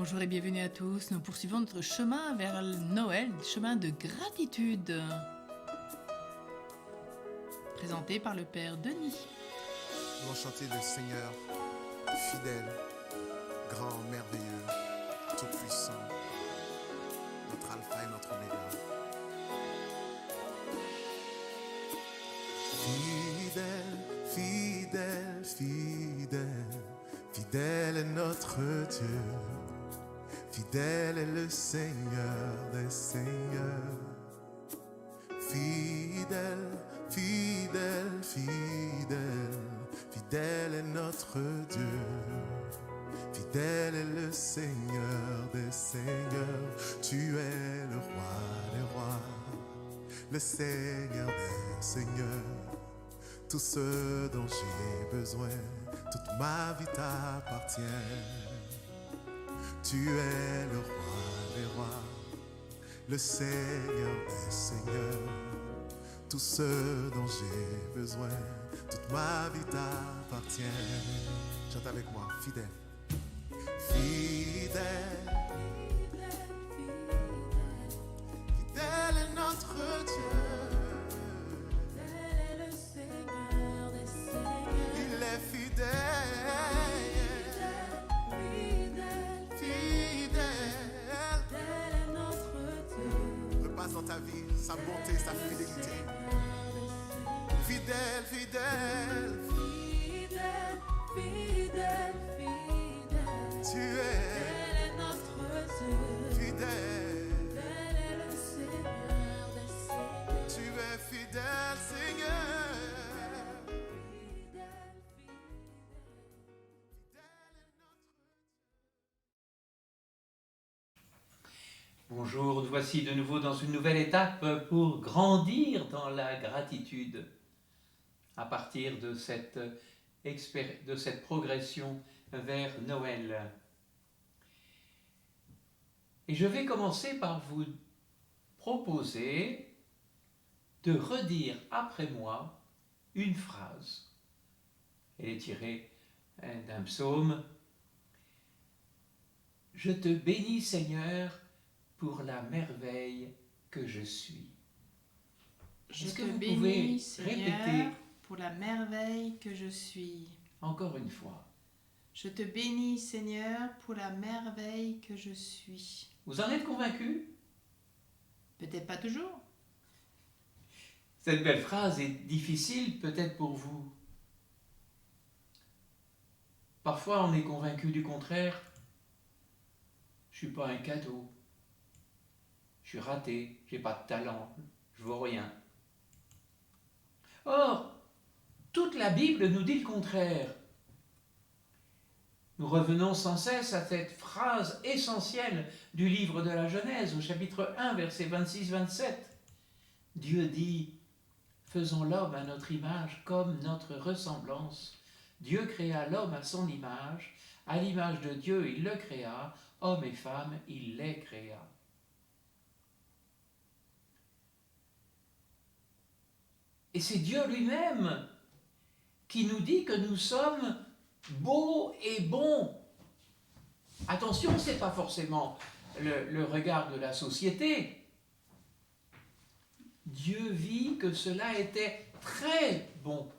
Bonjour et bienvenue à tous. Nous poursuivons notre chemin vers Noël, chemin de gratitude, présenté par le Père Denis. Nous allons chanter le Seigneur, fidèle, grand, merveilleux, tout-puissant, notre alpha et notre oméga. Fidèle, fidèle, fidèle, fidèle est notre Dieu. Fidèle est le Seigneur des Seigneurs. Fidèle, fidèle, fidèle, fidèle est notre Dieu. Fidèle est le Seigneur des Seigneurs. Tu es le roi des rois, le Seigneur des Seigneurs. Tout ce dont j'ai besoin, toute ma vie t'appartient. Tu es le roi des rois, le Seigneur des Seigneurs. Tout ce dont j'ai besoin, toute ma vie t'appartient. Chante avec moi, fidèle. Fidèle, fidèle est notre Dieu. Fidèle est le Seigneur des Seigneurs. Il est fidèle. Dans ta vie, sa bonté, sa fidélité. Fidèle, fidèle, fidèle, fidèle, fidèle. Tu es notre Dieu. Fidèle. Fidèle est le Seigneur des Seigneurs. Tu es fidèle, Seigneur. Bonjour, nous voici de nouveau dans une nouvelle étape pour grandir dans la gratitude à partir de cette progression vers Noël. Et je vais commencer par vous proposer de redire après moi une phrase. Elle est tirée d'un psaume. « Je te bénis, Seigneur, pour la merveille que je suis. » Je Est-ce te que vous bénis, pouvez Seigneur, répéter pour la merveille que je suis. encore une fois? Je te bénis, Seigneur, pour la merveille que je suis. Vous en êtes convaincu? Peut-être pas toujours. Cette belle phrase est difficile peut-être pour vous. Parfois on est convaincu du contraire. Je suis pas un cadeau. Je suis raté, j'ai pas de talent, je vaux rien. Or, toute la Bible nous dit le contraire. Nous revenons sans cesse à cette phrase essentielle du livre de la Genèse, au chapitre 1, versets 26-27. Dieu dit, « Faisons l'homme à notre image comme notre ressemblance. Dieu créa l'homme à son image, à l'image de Dieu il le créa, hommes et femmes il les créa. » Et c'est Dieu lui-même qui nous dit que nous sommes beaux et bons. Attention, ce n'est pas forcément le regard de la société. Dieu vit que cela était très bon.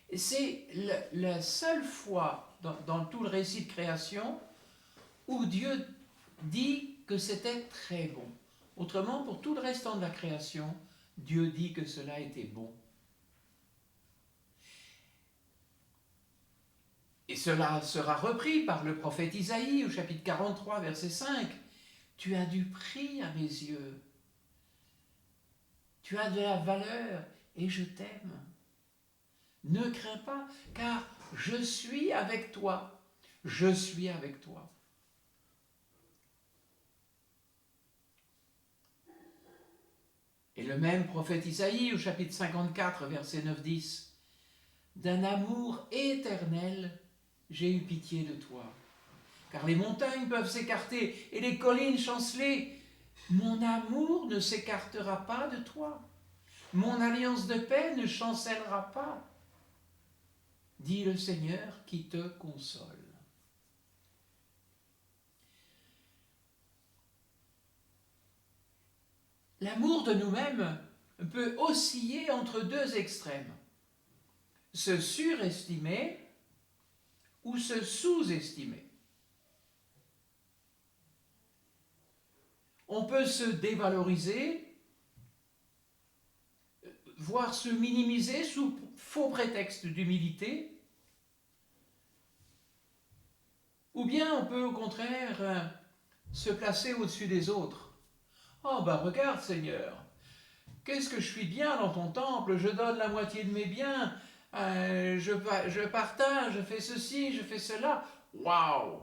Et c'est la seule fois dans tout le récit de création où Dieu dit que c'était très bon. Autrement, pour tout le restant de la création, Dieu dit que cela était bon. Et cela sera repris par le prophète Isaïe au chapitre 43, verset 5. « Tu as du prix à mes yeux. Tu as de la valeur et je t'aime. Ne crains pas, car je suis avec toi. Je suis avec toi. » Et le même prophète Isaïe au chapitre 54, verset 9-10. « D'un amour éternel, j'ai eu pitié de toi. Car les montagnes peuvent s'écarter et les collines chanceler. Mon amour ne s'écartera pas de toi. Mon alliance de paix ne chancellera pas, dit le Seigneur qui te console. » l'amour de nous-mêmes peut osciller entre deux extrêmes, se surestimer ou se sous-estimer. On peut se dévaloriser, voire se minimiser sous faux prétexte d'humilité, ou bien on peut au contraire se placer au-dessus des autres. Oh ben regarde Seigneur, qu'est-ce que je suis bien dans ton temple, je donne la moitié de mes biens, je partage, je fais ceci, je fais cela. Waouh!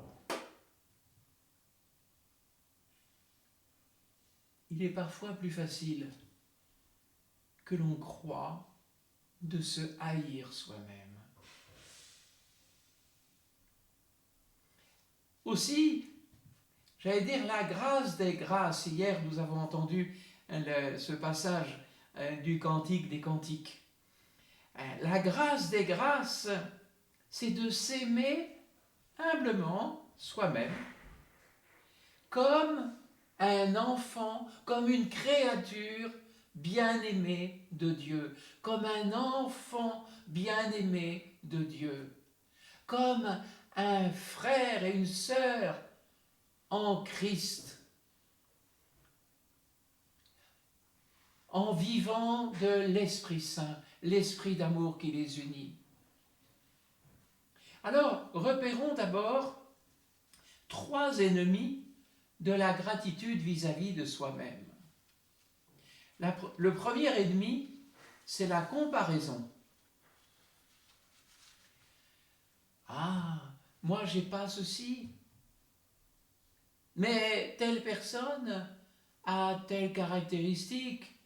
Il est parfois plus facile que l'on croit de se haïr soi-même. Aussi, j'allais dire la grâce des grâces. Hier, nous avons entendu ce passage du Cantique des Cantiques. La grâce des grâces, c'est de s'aimer humblement soi-même, comme un enfant, comme une créature bien-aimée de Dieu, comme un enfant bien-aimé de Dieu, comme un frère et une sœur en Christ, en vivant de l'Esprit Saint, l'Esprit d'amour qui les unit. Alors, repérons d'abord 3 ennemis de la gratitude vis-à-vis de soi-même. Le premier ennemi, c'est la comparaison. Ah, moi j'ai pas ceci, mais telle personne a telle caractéristique,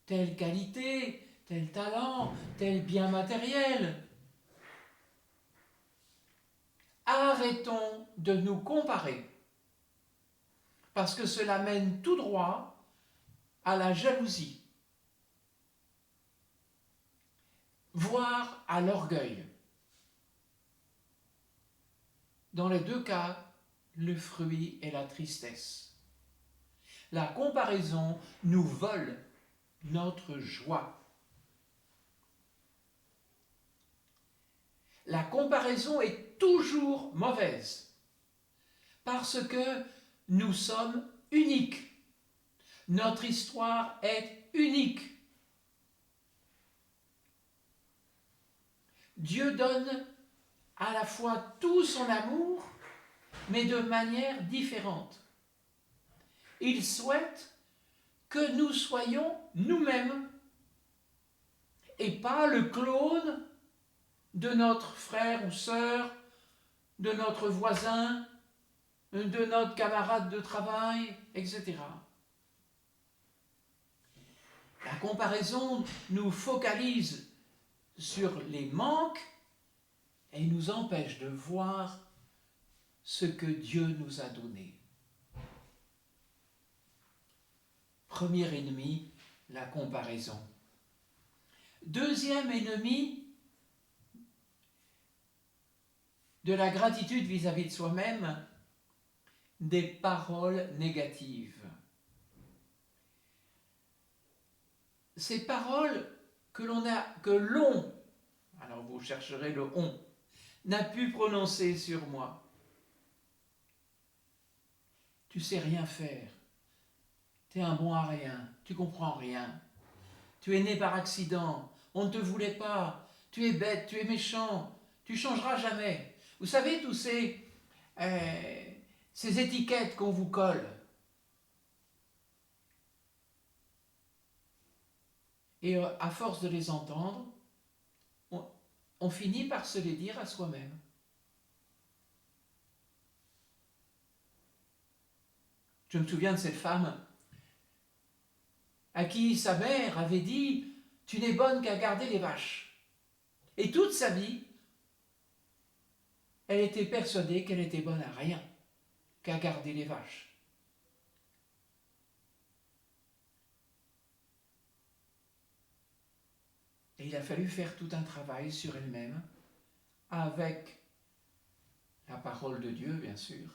telle qualité, tel talent, tel bien matériel. Arrêtons de nous comparer, parce que cela mène tout droit à la jalousie, voire à l'orgueil. Dans les 2 cas, le fruit est la tristesse. La comparaison nous vole notre joie. La comparaison est toujours mauvaise parce que nous sommes uniques. Notre histoire est unique. Dieu donne à la fois tout son amour, mais de manière différente. Il souhaite que nous soyons nous-mêmes et pas le clone de notre frère ou sœur, de notre voisin, de notre camarade de travail, etc. La comparaison nous focalise sur les manques et nous empêche de voir ce que Dieu nous a donné. Premier ennemi, la comparaison. Deuxième ennemi de la gratitude vis-à-vis de soi-même, des paroles négatives. Ces paroles que l'on, alors vous chercherez le on, n'a pu prononcer sur moi. Tu sais rien faire. Tu es un bon à rien. Tu comprends rien. Tu es né par accident. On ne te voulait pas. Tu es bête, tu es méchant. Tu changeras jamais. Vous savez, tous ces étiquettes qu'on vous colle. Et à force de les entendre, on finit par se les dire à soi-même. Je me souviens de cette femme à qui sa mère avait dit « Tu n'es bonne qu'à garder les vaches ». Et toute sa vie, elle était persuadée qu'elle était bonne à rien, qu'à garder les vaches. Et il a fallu faire tout un travail sur elle-même, avec la parole de Dieu, bien sûr,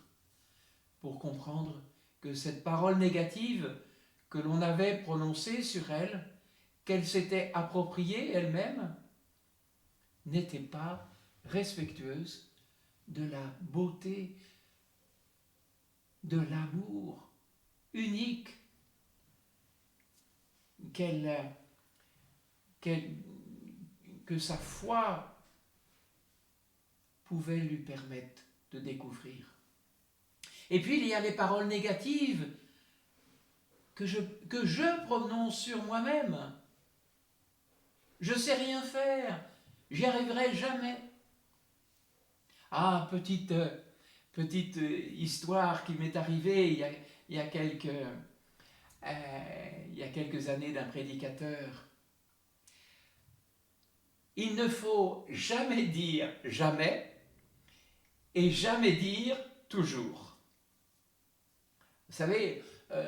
pour comprendre que cette parole négative que l'on avait prononcées sur elle, qu'elle s'était appropriée elle-même, n'étaient pas respectueuses de la beauté, de l'amour unique que sa foi pouvait lui permettre de découvrir. Et puis il y a les paroles négatives que je prononce sur moi-même. Je ne sais rien faire, j'y arriverai jamais. Ah, petite histoire qui m'est arrivée il y a quelques années d'un prédicateur. Il ne faut jamais dire jamais et jamais dire toujours. Vous savez,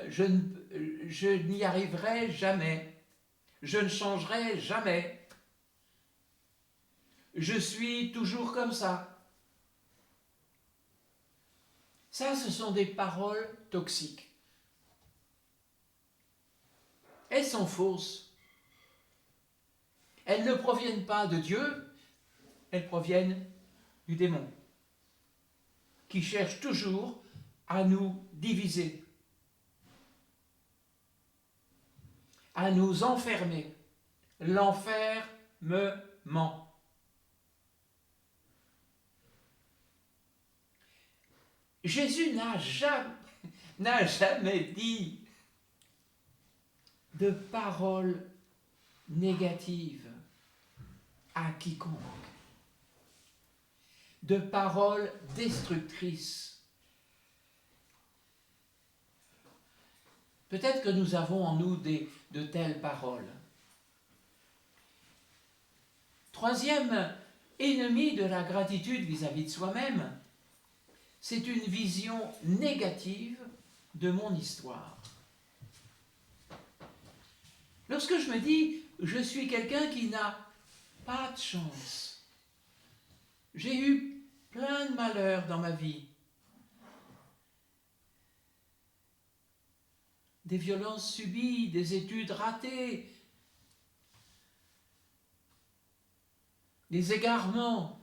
je n'y arriverai jamais, je ne changerai jamais, je suis toujours comme ça. Ça, ce sont des paroles toxiques. Elles sont fausses. Elles ne proviennent pas de Dieu, elles proviennent du démon, qui cherche toujours à nous diviser, à nous enfermer. L'enfermement. Jésus n'a jamais dit de paroles négatives à quiconque, de paroles destructrices. Peut-être que nous avons en nous de telles paroles. Troisième ennemi de la gratitude vis-à-vis de soi-même, c'est une vision négative de mon histoire. Lorsque je me dis, je suis quelqu'un qui n'a pas de chance, j'ai eu plein de malheurs dans ma vie, des violences subies, des études ratées, des égarements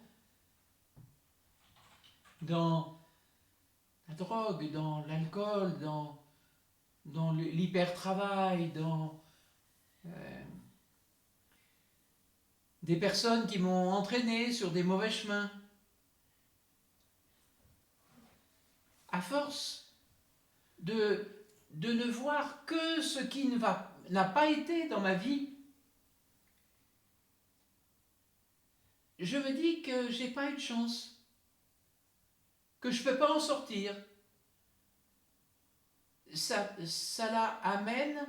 dans la drogue, dans l'alcool, dans l'hypertravail, dans des personnes qui m'ont entraîné sur des mauvais chemins. À force de ne voir que ce qui n'a pas été dans ma vie, je me dis que j'ai pas eu de chance, que je ne peux pas en sortir. Ça la amène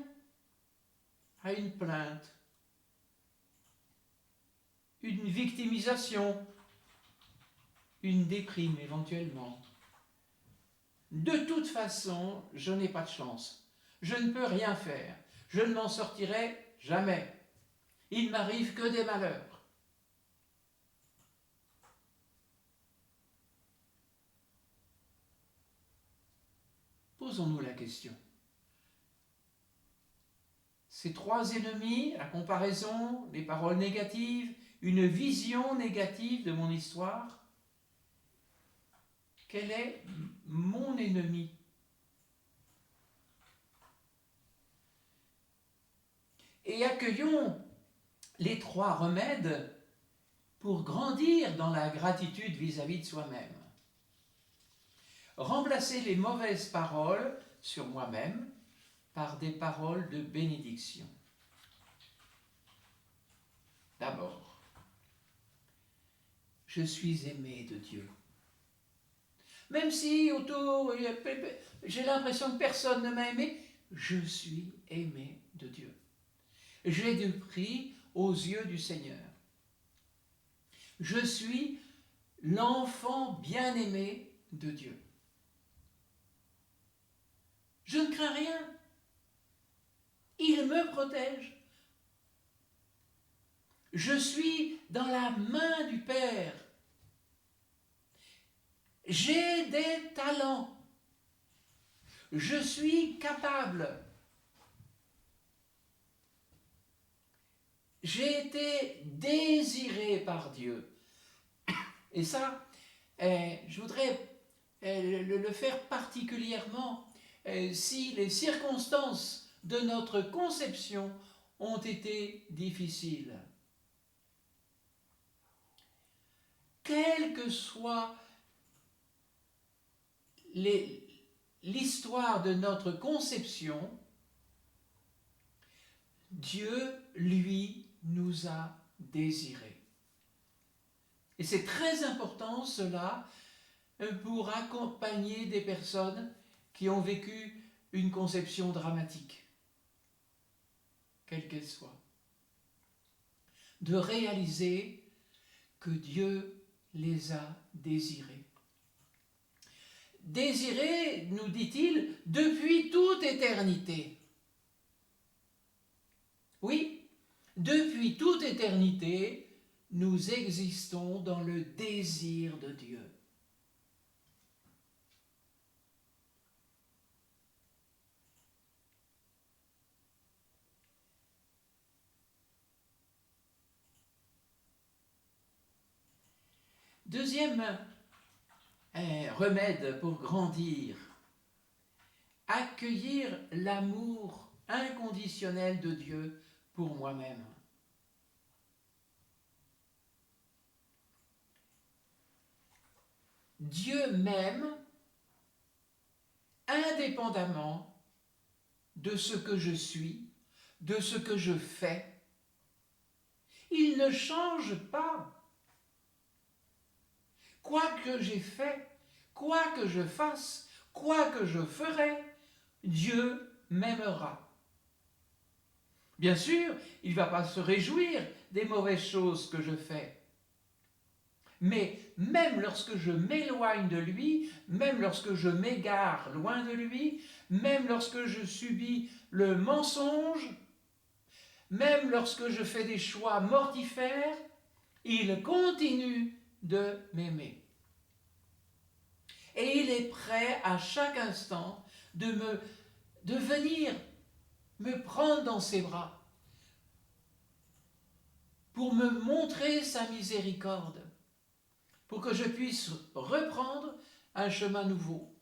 à une plainte, une victimisation, une déprime éventuellement. De toute façon, je n'ai pas de chance. Je ne peux rien faire. Je ne m'en sortirai jamais. Il m'arrive que des malheurs. Posons-nous la question. Ces trois ennemis, la comparaison, les paroles négatives, une vision négative de mon histoire, quel est mon ennemi? Et accueillons les trois remèdes pour grandir dans la gratitude vis-à-vis de soi-même. Remplacer les mauvaises paroles sur moi-même par des paroles de bénédiction. D'abord, je suis aimé de Dieu. Même si autour, j'ai l'impression que personne ne m'a aimé, je suis aimé de Dieu. J'ai du prix aux yeux du Seigneur. Je suis l'enfant bien-aimé de Dieu. Je ne crains rien. Il me protège. Je suis dans la main du Père. J'ai des talents. Je suis capable. J'ai été désiré par Dieu. Et ça, je voudrais le faire particulièrement si les circonstances de notre conception ont été difficiles. Quelle que soit l'histoire de notre conception, Dieu, lui, nous a désirés. Et c'est très important cela pour accompagner des personnes qui ont vécu une conception dramatique, quelle qu'elle soit. De réaliser que Dieu les a désirés. Désirés, nous dit-il, depuis toute éternité. Oui, depuis toute éternité, nous existons dans le désir de Dieu. Deuxième remède pour grandir, accueillir l'amour inconditionnel de Dieu pour moi-même. Dieu m'aime indépendamment de ce que je suis, de ce que je fais. Il ne change pas. Quoi que j'ai fait, quoi que je fasse, quoi que je ferai, Dieu m'aimera. Bien sûr, il ne va pas se réjouir des mauvaises choses que je fais. Mais même lorsque je m'éloigne de lui, même lorsque je m'égare loin de lui, même lorsque je subis le mensonge, même lorsque je fais des choix mortifères, il continue de m'aimer. Et il est prêt à chaque instant de venir me prendre dans ses bras pour me montrer sa miséricorde, pour que je puisse reprendre un chemin nouveau.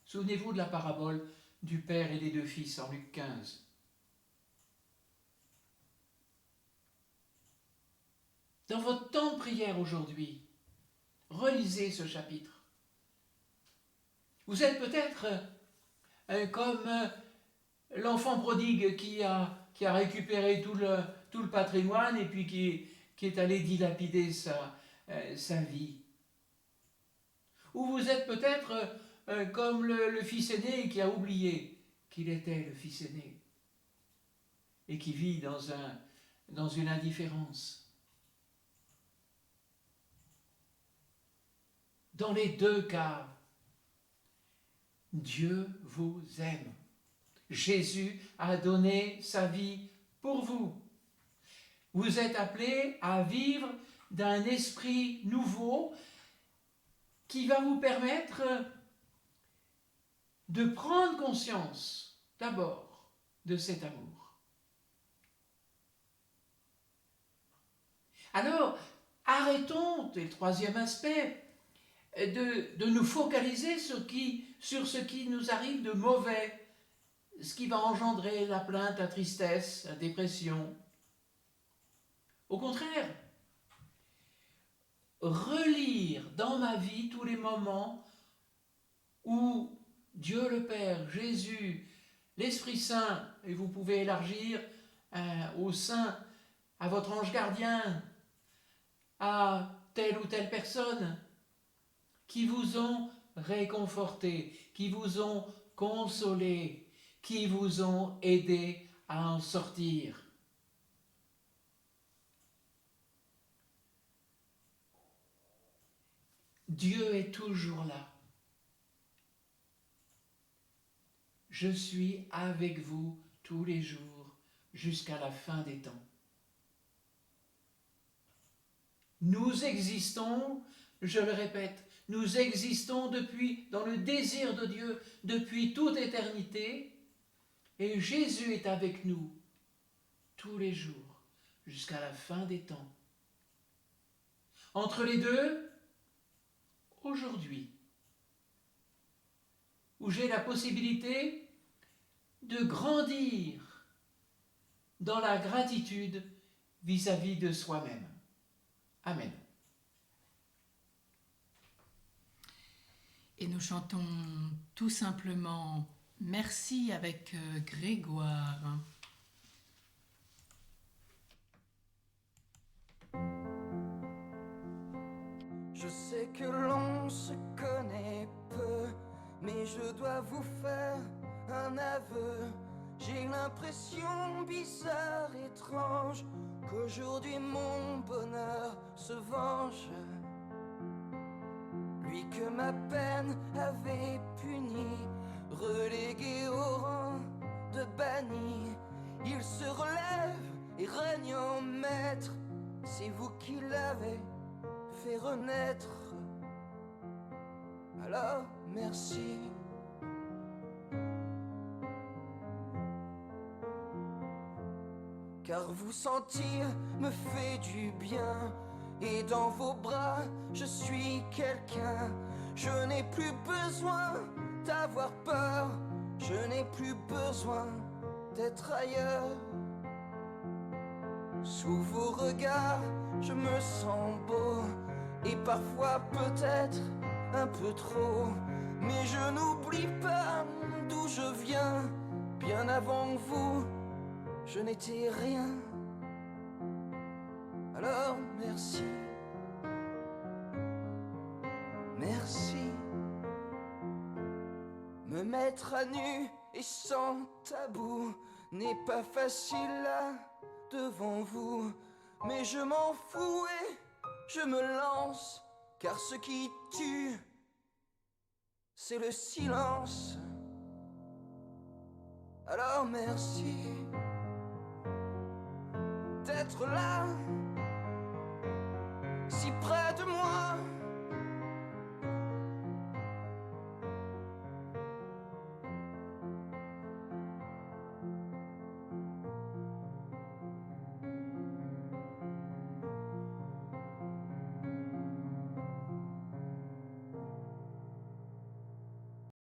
Souvenez-vous de la parabole du Père et des deux fils en Luc 15. Dans votre temps de prière aujourd'hui, relisez ce chapitre. Vous êtes peut-être comme l'enfant prodigue qui a récupéré tout le patrimoine et puis qui est allé dilapider sa vie. Ou vous êtes peut-être comme le fils aîné qui a oublié qu'il était le fils aîné et qui vit dans une indifférence. Dans les deux cas, Dieu vous aime. Jésus a donné sa vie pour vous. Vous êtes appelés à vivre d'un esprit nouveau qui va vous permettre de prendre conscience d'abord de cet amour. Alors, arrêtons, c'est le troisième aspect, de nous focaliser sur ce qui nous arrive de mauvais, ce qui va engendrer la plainte, la tristesse, la dépression. Au contraire, relire dans ma vie tous les moments où Dieu le Père, Jésus, l'Esprit Saint, et vous pouvez élargir au Saint, à votre ange gardien, à telle ou telle personne, qui vous ont réconforté, qui vous ont consolé, qui vous ont aidé à en sortir. Dieu est toujours là. Je suis avec vous tous les jours jusqu'à la fin des temps. Nous existons, je le répète, nous existons dans le désir de Dieu depuis toute éternité et Jésus est avec nous tous les jours, jusqu'à la fin des temps. Entre les deux, aujourd'hui, où j'ai la possibilité de grandir dans la gratitude vis-à-vis de soi-même. Amen. Et nous chantons tout simplement merci avec Grégoire. Je sais que l'on se connaît peu, mais je dois vous faire un aveu. J'ai l'impression bizarre, étrange, qu'aujourd'hui mon bonheur se venge. Lui que ma peine avait puni, relégué au rang de banni, il se relève et règne en maître. C'est vous qui l'avez fait renaître. Alors merci. Car vous sentir me fait du bien, et dans vos bras je suis quelqu'un. Je n'ai plus besoin d'avoir peur, je n'ai plus besoin d'être ailleurs. Sous vos regards je me sens beau, et parfois peut-être un peu trop. Mais je n'oublie pas d'où je viens. Bien avant vous, je n'étais rien. Alors merci. Merci. Me mettre à nu et sans tabou n'est pas facile là devant vous. Mais je m'en fous et je me lance, car ce qui tue, c'est le silence. Alors merci d'être là, si près de moi.